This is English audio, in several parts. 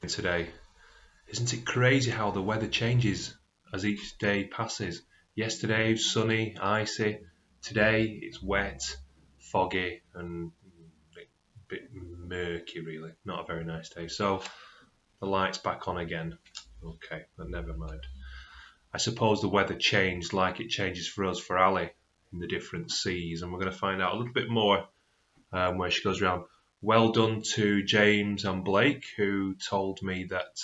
Today. Isn't it crazy how the weather changes as each day passes? Yesterday was sunny, icy. Today it's wet, foggy, and a bit murky, really. Not a very nice day. So the light's back on again. Okay, but never mind. I suppose the weather changed like it changes for us, for Ali, in the different seas, and we're going to find out a little bit more where she goes around. Well done to James and Blake, who told me that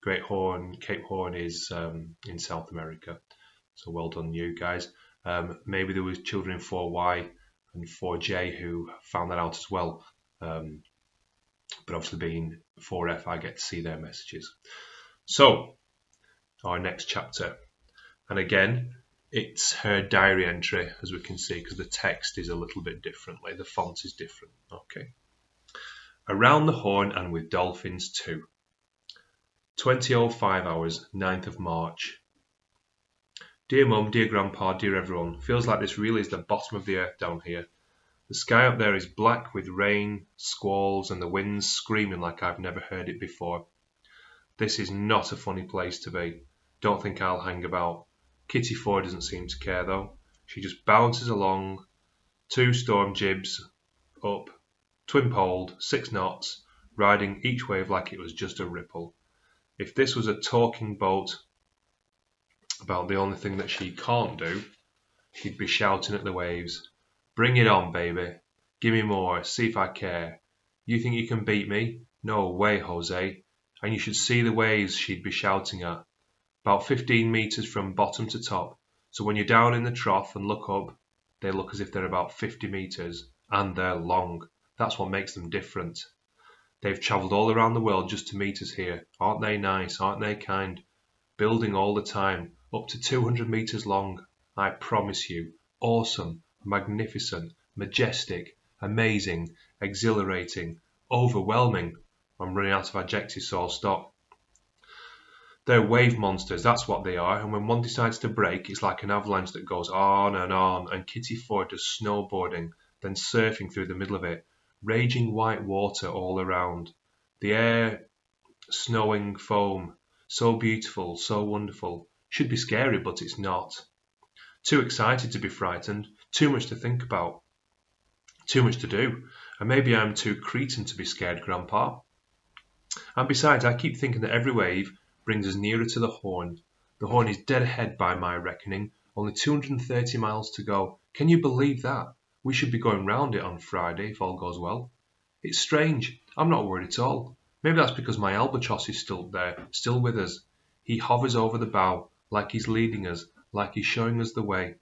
Cape Horn is in South America. So well done, you guys. Maybe there was children in 4Y and 4J who found that out as well. But obviously being 4F, I get to see their messages. So, our next chapter. And again, it's her diary entry, as we can see, because the text is a little bit differently. The font is different. Okay. Around the Horn and with dolphins too. 20:05 hours, 9th of March. Dear Mum, dear Grandpa, dear everyone, feels like this really is the bottom of the earth down here. The sky up there is black with rain, squalls, and the winds screaming like I've never heard it before. This is not a funny place to be. Don't think I'll hang about. Kitty Ford doesn't seem to care though. She just bounces along, 2 storm jibs up, twin-poled, 6 knots, riding each wave like it was just a ripple. If this was a talking boat about the only thing that she can't do, she'd be shouting at the waves. Bring it on, baby. Give me more. See if I care. You think you can beat me? No way, Jose. And you should see the waves she'd be shouting at. About 15 metres from bottom to top. So when you're down in the trough and look up, they look as if they're about 50 metres. And they're long. That's what makes them different. They've travelled all around the world just to meet us here. Aren't they nice? Aren't they kind? Building all the time. Up to 200 metres long. I promise you. Awesome. Magnificent. Majestic. Amazing. Exhilarating. Overwhelming. I'm running out of adjectives, so I'll stop. They're wave monsters, that's what they are, and when one decides to break, it's like an avalanche that goes on, and Kitty Ford does snowboarding, then surfing through the middle of it, raging white water all around. The air, snowing foam, so beautiful, so wonderful. Should be scary, but it's not. Too excited to be frightened, too much to think about, too much to do, and maybe I'm too cretin to be scared, Grandpa. And besides, I keep thinking that every wave brings us nearer to the Horn. The Horn is dead ahead by my reckoning, only 230 miles to go. Can you believe that? We should be going round it on Friday if all goes well. It's strange. I'm not worried at all. Maybe that's because my albatross is still there, still with us. He hovers over the bow, like he's leading us, like he's showing us the way.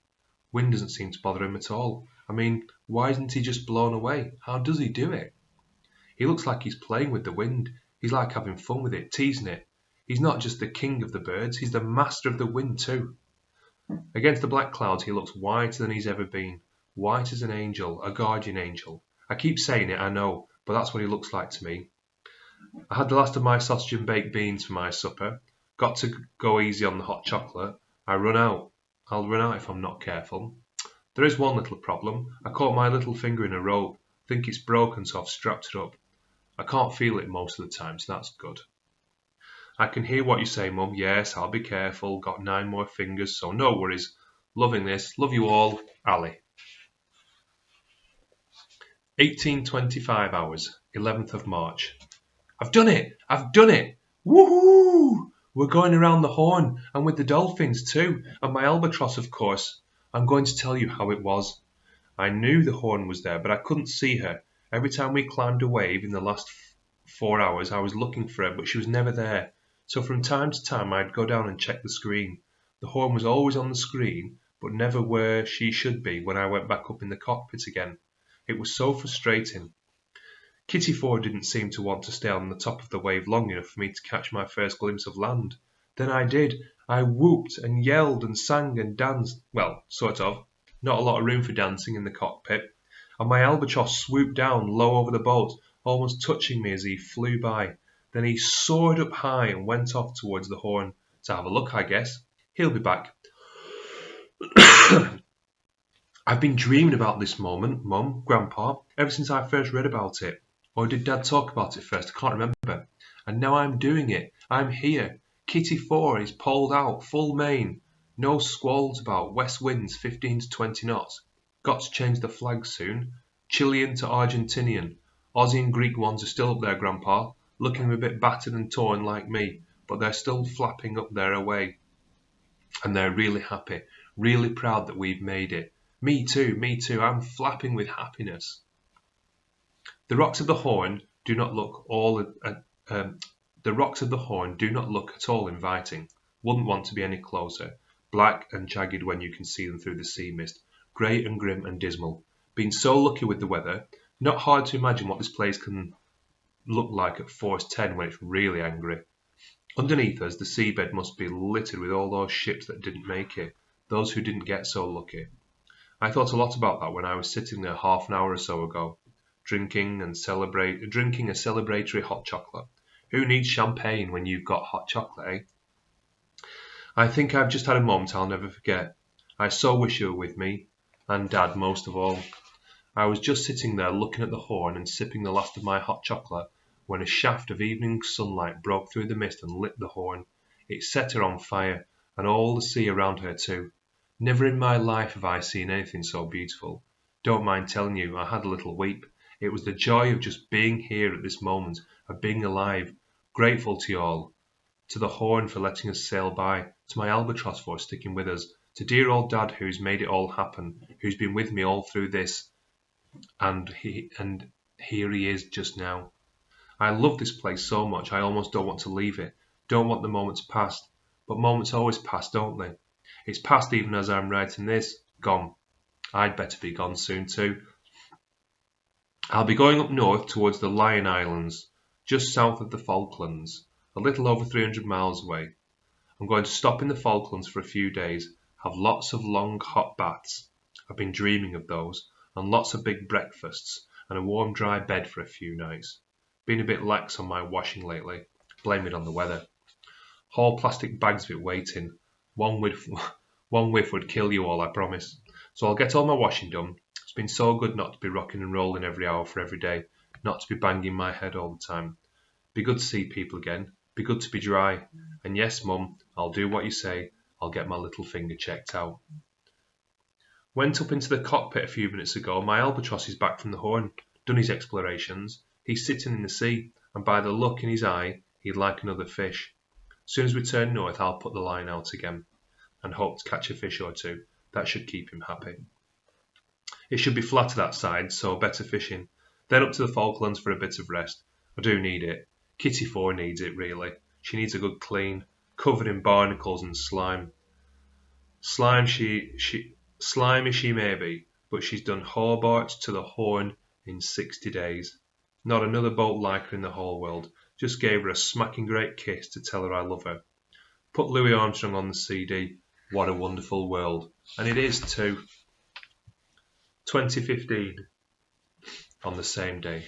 Wind doesn't seem to bother him at all. I mean, why isn't he just blown away? How does he do it? He looks like he's playing with the wind. He's like having fun with it, teasing it. He's not just the king of the birds, he's the master of the wind too. Against the black clouds he looks whiter than he's ever been. White as an angel, a guardian angel. I keep saying it, I know, but that's what he looks like to me. I had the last of my sausage and baked beans for my supper. Got to go easy on the hot chocolate. I'll run out if I'm not careful. There is one little problem. I caught my little finger in a rope. Think it's broken, so I've strapped it up. I can't feel it most of the time, so that's good. I can hear what you say, Mum. Yes, I'll be careful. Got 9 more fingers, so no worries. Loving this. Love you all. Ali. 18:25 hours, 11th of March. I've done it! I've done it! Woohoo! We're going around the Horn, and with the dolphins too, and my albatross, of course. I'm going to tell you how it was. I knew the Horn was there, but I couldn't see her. Every time we climbed a wave in the last 4 hours, I was looking for her, but she was never there. So from time to time I'd go down and check the screen. The Horn was always on the screen, but never where she should be when I went back up in the cockpit again. It was so frustrating. Kitty Ford didn't seem to want to stay on the top of the wave long enough for me to catch my first glimpse of land. Then I did. I whooped and yelled and sang and danced. Well, sort of. Not a lot of room for dancing in the cockpit. And my albatross swooped down low over the boat, almost touching me as he flew by. Then he soared up high and went off towards the Horn. To have a look, I guess. He'll be back. I've been dreaming about this moment, Mum, Grandpa, ever since I first read about it. Or did Dad talk about it first? I can't remember. And now I'm doing it. I'm here. Kitty 4 is poled out, full main. No squalls about, west winds 15 to 20 knots. Got to change the flag soon. Chilean to Argentinian. Aussie and Greek ones are still up there, Grandpa, looking a bit battered and torn like me, but they're still flapping up their away. And they're really happy, really proud that we've made it. Me too, I'm flapping with happiness. The rocks of the Horn do not look the rocks of the Horn do not look at all inviting. Wouldn't want to be any closer. Black and jagged when you can see them through the sea mist. Grey and grim and dismal. Been so lucky with the weather. Not hard to imagine what this place can look like at force 10 when it's really angry. Underneath us, the seabed must be littered with all those ships that didn't make it, those who didn't get so lucky. I thought a lot about that when I was sitting there half an hour or so ago, drinking a celebratory hot chocolate. Who needs champagne when you've got hot chocolate, eh? I think I've just had a moment I'll never forget. I so wish you were with me, and Dad most of all. I was just sitting there looking at the Horn and sipping the last of my hot chocolate when a shaft of evening sunlight broke through the mist and lit the Horn. It set her on fire, and all the sea around her too. Never in my life have I seen anything so beautiful. Don't mind telling you, I had a little weep. It was the joy of just being here at this moment, of being alive. Grateful to you all, to the Horn for letting us sail by, to my albatross for sticking with us, to dear old Dad who's made it all happen, who's been with me all through this, and here he is just now. I love this place so much I almost don't want to leave it, don't want the moment to pass, but moments always pass, don't they? It's past even as I'm writing this, gone. I'd better be gone soon too. I'll be going up north towards the Lion Islands, just south of the Falklands, a little over 300 miles away. I'm going to stop in the Falklands for a few days, have lots of long hot baths. I've been dreaming of those, and lots of big breakfasts, and a warm dry bed for a few nights. Been a bit lax on my washing lately, blame it on the weather. Whole plastic bags of it waiting. One whiff would kill you all, I promise. So I'll get all my washing done. It's been so good not to be rocking and rolling every hour for every day, not to be banging my head all the time. Be good to see people again, be good to be dry. And yes, Mum, I'll do what you say, I'll get my little finger checked out. Went up into the cockpit a few minutes ago. My albatross is back from the Horn, done his explorations. He's sitting in the sea, and by the look in his eye, he'd like another fish. As soon as we turn north, I'll put the line out again, and hope to catch a fish or two. That should keep him happy. It should be flatter that side, so better fishing. Then up to the Falklands for a bit of rest. I do need it. Kitty 4 needs it, really. She needs a good clean, covered in barnacles and slime. Slimy she may be, but she's done Hobart to the Horn in 60 days. Not another boat like her in the whole world. Just gave her a smacking great kiss to tell her I love her. Put Louis Armstrong on the CD. What a wonderful world. And it is too. 2015. On the same day.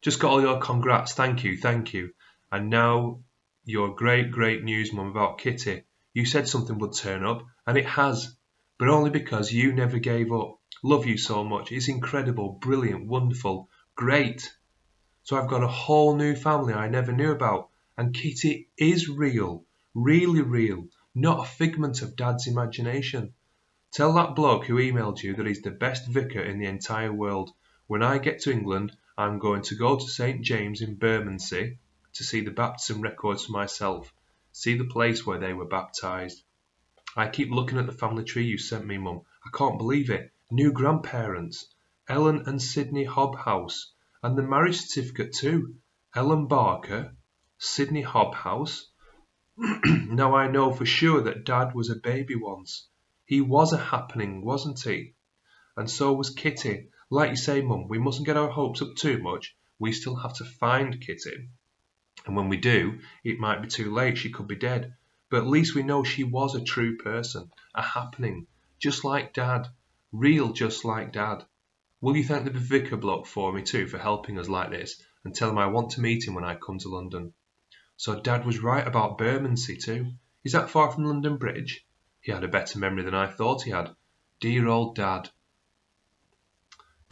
Just got all your congrats. Thank you. And now your great news, Mum, about Kitty. You said something would turn up, and it has. But only because you never gave up. Love you so much. It's incredible, brilliant, wonderful, great. So I've got a whole new family I never knew about. And Kitty is real. Really real. Not a figment of Dad's imagination. Tell that bloke who emailed you that he's the best vicar in the entire world. When I get to England, I'm going to go to St. James in Bermondsey to see the baptism records for myself. See the place where they were baptised. I keep looking at the family tree you sent me, Mum. I can't believe it. New grandparents. Ellen and Sydney Hobhouse. And the marriage certificate too. Ellen Barker, Sydney Hobhouse. Now I know for sure that Dad was a baby once. He was a happening, wasn't he? And so was Kitty. Like you say, Mum, we mustn't get our hopes up too much. We still have to find Kitty. And when we do, it might be too late. She could be dead. But at least we know she was a true person, a happening, just like Dad. Real just like Dad. Will you thank the vicar bloke for me too for helping us like this, and tell him I want to meet him when I come to London? So Dad was right about Bermondsey too. Is that far from London Bridge? He had a better memory than I thought he had. Dear old Dad.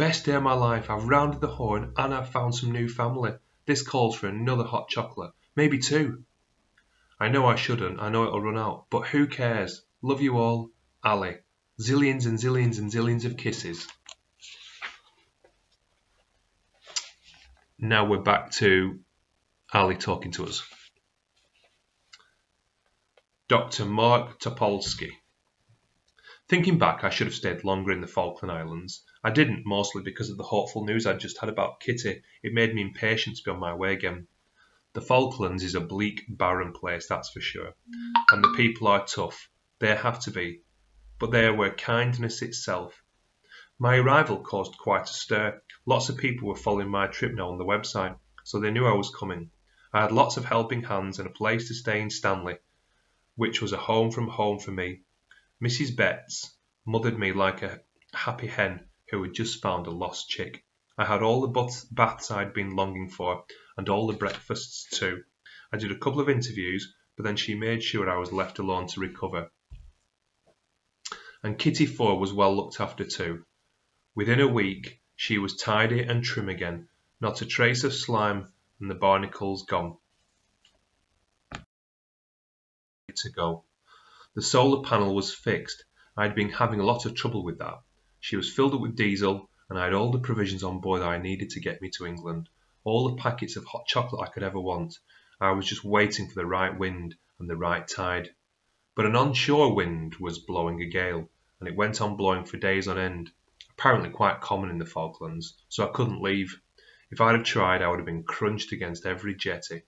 Best day of my life. I've rounded the Horn and I've found some new family. This calls for another hot chocolate. Maybe two. I know I shouldn't. I know it'll run out. But who cares? Love you all. Ali. Zillions and zillions and zillions of kisses. Now we're back to Ali talking to us. Dr. Mark Topolsky. Thinking back, I should have stayed longer in the Falkland Islands. I didn't, mostly because of the hopeful news I'd just had about Kitty. It made me impatient to be on my way again. The Falklands is a bleak, barren place, that's for sure. And the people are tough. They have to be. But they were kindness itself. My arrival caused quite a stir. Lots of people were following my trip now on the website, so they knew I was coming. I had lots of helping hands and a place to stay in Stanley, which was a home from home for me. Mrs. Betts mothered me like a happy hen who had just found a lost chick. I had all the baths I'd been longing for, and all the breakfasts too. I did a couple of interviews, but then she made sure I was left alone to recover. And Kitty 4 was well looked after too. Within a week, she was tidy and trim again, not a trace of slime, and the barnacles gone. To go. The solar panel was fixed. I'd been having a lot of trouble with that. She was filled up with diesel, and I had all the provisions on board that I needed to get me to England. All the packets of hot chocolate I could ever want. I was just waiting for the right wind and the right tide. But an onshore wind was blowing a gale, and it went on blowing for days on end. Apparently quite common in the Falklands, so I couldn't leave. If I'd have tried, I would have been crunched against every jetty.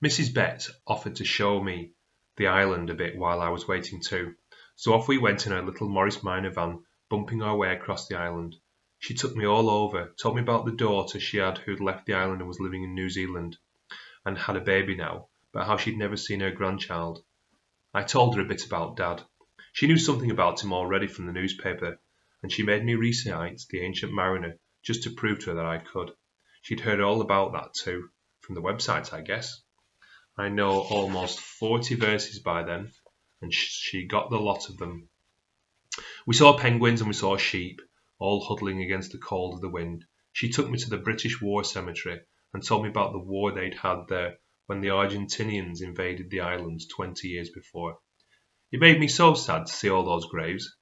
Mrs. Betts offered to show me the island a bit while I was waiting too, so off we went in her little Morris Minor van, bumping our way across the island. She took me all over, told me about the daughter she had who'd left the island and was living in New Zealand, and had a baby now, but how she'd never seen her grandchild. I told her a bit about Dad. She knew something about him already from the newspaper, and she made me recite The Ancient Mariner, just to prove to her that I could. She'd heard all about that too, from the website, I guess. I know almost 40 verses by then, and she got the lot of them. We saw penguins and we saw sheep, all huddling against the cold of the wind. She took me to the British War Cemetery and told me about the war they'd had there when the Argentinians invaded the islands 20 years before. It made me so sad to see all those graves.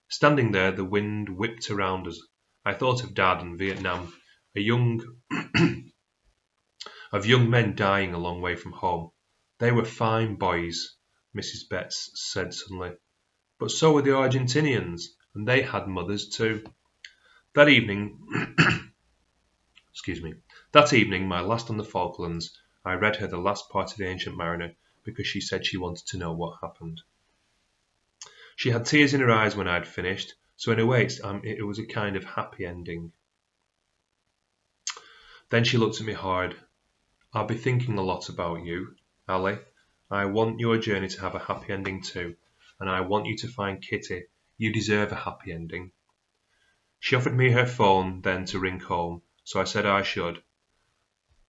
Standing there, the wind whipped around us. I thought of Dad and Vietnam, of young men dying a long way from home. They were fine boys, Mrs. Betts said suddenly. But so were the Argentinians, and they had mothers too. That evening, my last on the Falklands, I read her the last part of The Ancient Mariner because she said she wanted to know what happened. She had tears in her eyes when I'd finished, so in a way it was a kind of happy ending. Then she looked at me hard. I'll be thinking a lot about you, Ali. I want your journey to have a happy ending too, and I want you to find Kitty. You deserve a happy ending. She offered me her phone then to ring home, so I said I should.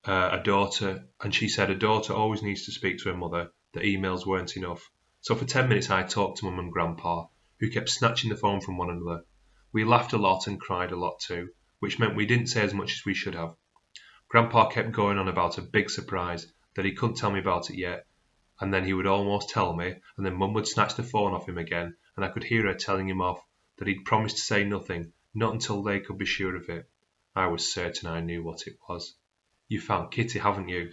And she said a daughter always needs to speak to her mother, that emails weren't enough. So for 10 minutes I talked to Mum and Grandpa, who kept snatching the phone from one another. We laughed a lot and cried a lot too, which meant we didn't say as much as we should have. Grandpa kept going on about a big surprise, that he couldn't tell me about it yet, and then he would almost tell me, and then Mum would snatch the phone off him again, and I could hear her telling him off, that he'd promised to say nothing, not until they could be sure of it. I was certain I knew what it was. You found Kitty, haven't you?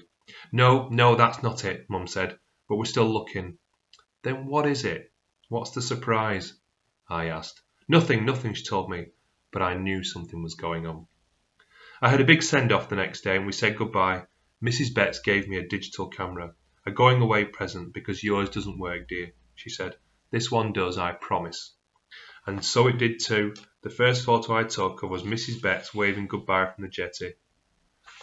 No, that's not it, Mum said, but we're still looking. Then what is it? What's the surprise? I asked. Nothing, she told me, but I knew something was going on. I had a big send-off the next day and we said goodbye. Mrs. Betts gave me a digital camera, a going-away present because yours doesn't work, dear, she said. This one does, I promise. And so it did too. The first photo I took was Mrs. Betts waving goodbye from the jetty.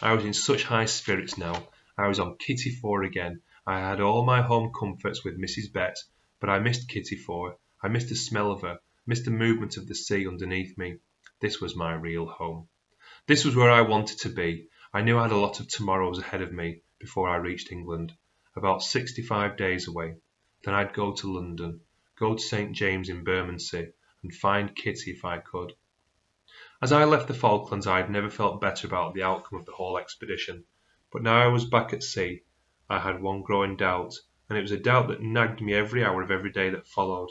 I was in such high spirits now. I was on Kitty 4 again. I had all my home comforts with Mrs. Betts, but I missed Kitty 4. I missed the smell of her, missed the movement of the sea underneath me. This was my real home. This was where I wanted to be. I knew I had a lot of tomorrows ahead of me before I reached England, about 65 days away. Then I'd go to London, go to St. James in Bermondsey, and find Kitty if I could. As I left the Falklands, I had never felt better about the outcome of the whole expedition. But now I was back at sea, I had one growing doubt, and it was a doubt that nagged me every hour of every day that followed.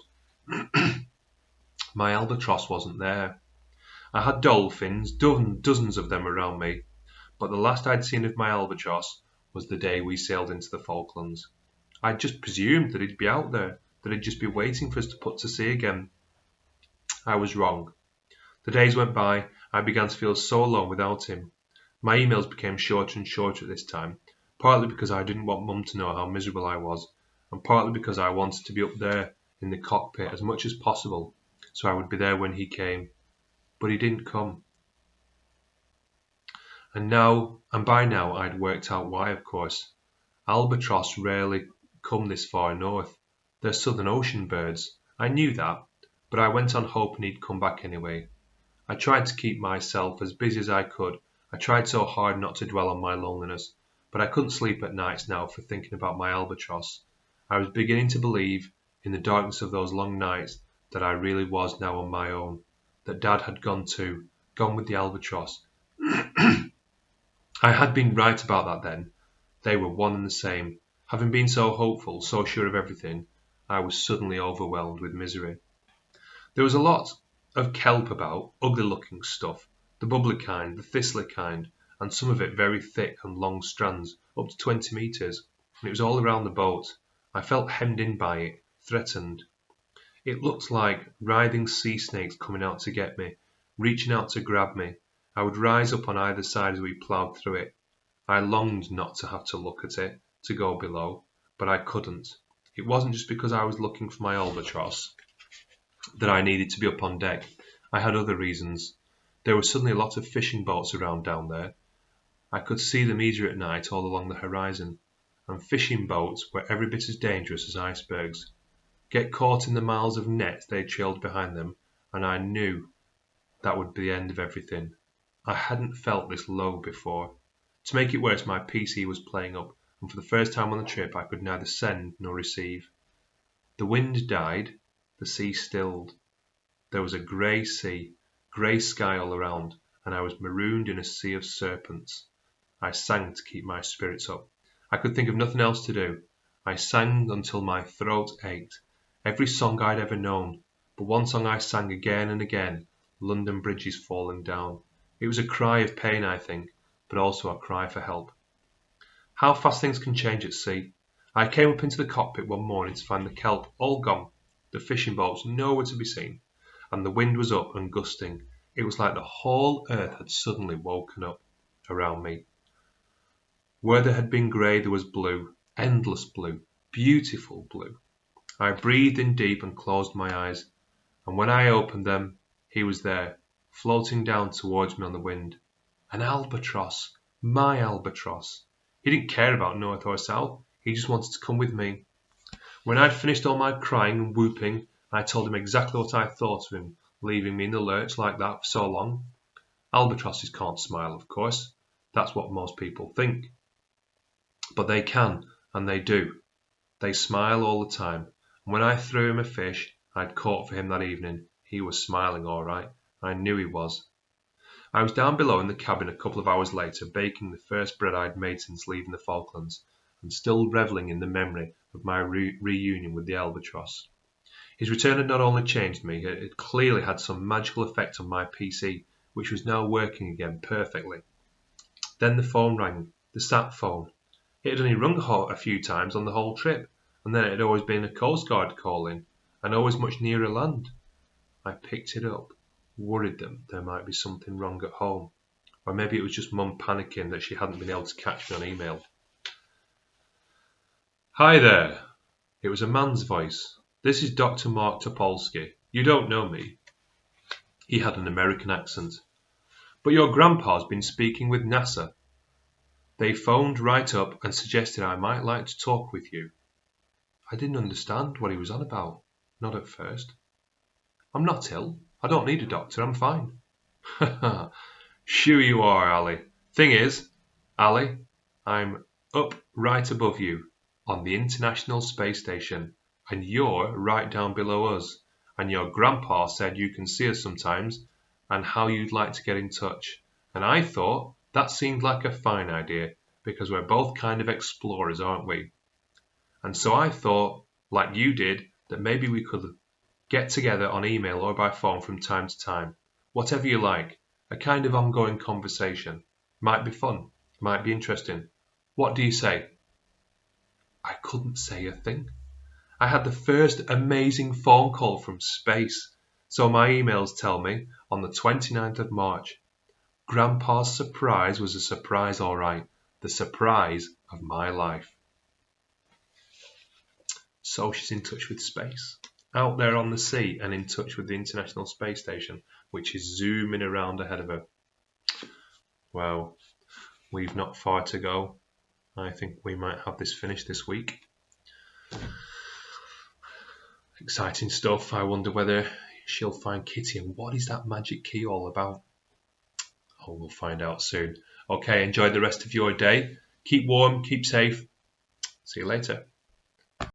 My albatross wasn't there. I had dolphins, dozens of them around me, but the last I'd seen of my albatross was the day we sailed into the Falklands. I'd just presumed that he'd be out there, that he'd just be waiting for us to put to sea again. I was wrong. The days went by, I began to feel so alone without him. My emails became shorter and shorter at this time, partly because I didn't want Mum to know how miserable I was, and partly because I wanted to be up there in the cockpit as much as possible, so I would be there when he came. But he didn't come. And by now I'd worked out why, of course. Albatross rarely come this far north. They're Southern Ocean birds. I knew that, but I went on hoping he'd come back anyway. I tried to keep myself as busy as I could. I tried so hard not to dwell on my loneliness, but I couldn't sleep at nights now for thinking about my albatross. I was beginning to believe, in the darkness of those long nights, that I really was now on my own, that Dad had gone too, gone with the albatross. I had been right about that then. They were one and the same. Having been so hopeful, so sure of everything, I was suddenly overwhelmed with misery. There was a lot of kelp about, ugly-looking stuff, the bubbly kind, the thistly kind, and some of it very thick and long strands, up to 20 metres, and it was all around the boat. I felt hemmed in by it, threatened. It looked like writhing sea snakes coming out to get me, reaching out to grab me. I would rise up on either side as we ploughed through it. I longed not to have to look at it, to go below, but I couldn't. It wasn't just because I was looking for my albatross that I needed to be up on deck. I had other reasons. There were suddenly a lot of fishing boats around down there. I could see them easier at night all along the horizon, and fishing boats were every bit as dangerous as icebergs. Get caught in the miles of net they trailed behind them, and I knew that would be the end of everything. I hadn't felt this low before. To make it worse, my PC was playing up, and for the first time on the trip I could neither send nor receive. The wind died, the sea stilled. There was a grey sea, grey sky all around, and I was marooned in a sea of serpents. I sang to keep my spirits up. I could think of nothing else to do. I sang until my throat ached. Every song I'd ever known, but one song I sang again and again, London Bridge is Falling Down. It was a cry of pain, I think, but also a cry for help. How fast things can change at sea. I came up into the cockpit one morning to find the kelp all gone, the fishing boats nowhere to be seen, and the wind was up and gusting. It was like the whole earth had suddenly woken up around me. Where there had been grey there was blue, endless blue, beautiful blue. I breathed in deep and closed my eyes, and when I opened them, he was there, floating down towards me on the wind. An albatross, my albatross. He didn't care about north or south, he just wanted to come with me. When I'd finished all my crying and whooping, I told him exactly what I thought of him, leaving me in the lurch like that for so long. Albatrosses can't smile, of course. That's what most people think. But they can, and they do. They smile all the time. And when I threw him a fish I'd caught for him that evening, he was smiling all right. I knew he was. I was down below in the cabin a couple of hours later, baking the first bread I'd made since leaving the Falklands, and still revelling in the memory of my reunion with the albatross. His return had not only changed me, it clearly had some magical effect on my PC, which was now working again perfectly. Then the phone rang, the sat phone. It had only rung a few times on the whole trip, and then it had always been a Coast Guard calling, and always much nearer land. I picked it up, worried that there might be something wrong at home, or maybe it was just Mum panicking that she hadn't been able to catch me on email. Hi there. It was a man's voice. This is Dr. Mark Topolsky. You don't know me. He had an American accent. But your grandpa's been speaking with NASA. They phoned right up and suggested I might like to talk with you. I didn't understand what he was on about. Not at first. I'm not ill. I don't need a doctor. I'm fine. Sure you are, Ali. Thing is, Ali, I'm up right above you on the International Space Station, and you're right down below us, and your grandpa said you can see us sometimes, and how you'd like to get in touch. And I thought that seemed like a fine idea because we're both kind of explorers, aren't we? And so I thought, like you did, that maybe we could get together on email or by phone from time to time. Whatever you like, a kind of ongoing conversation. Might be fun, might be interesting. What do you say? I couldn't say a thing. I had the first amazing phone call from space. So my emails tell me on the 29th of March. Grandpa's surprise was a surprise, all right. The surprise of my life. So she's in touch with space. Out there on the sea and in touch with the International Space Station, which is zooming around ahead of her. Well, we've not far to go. I think we might have this finished this week. Exciting stuff. I wonder whether she'll find Kitty and what is that magic key all about? Oh, we'll find out soon. Okay, enjoy the rest of your day. Keep warm, keep safe. See you later.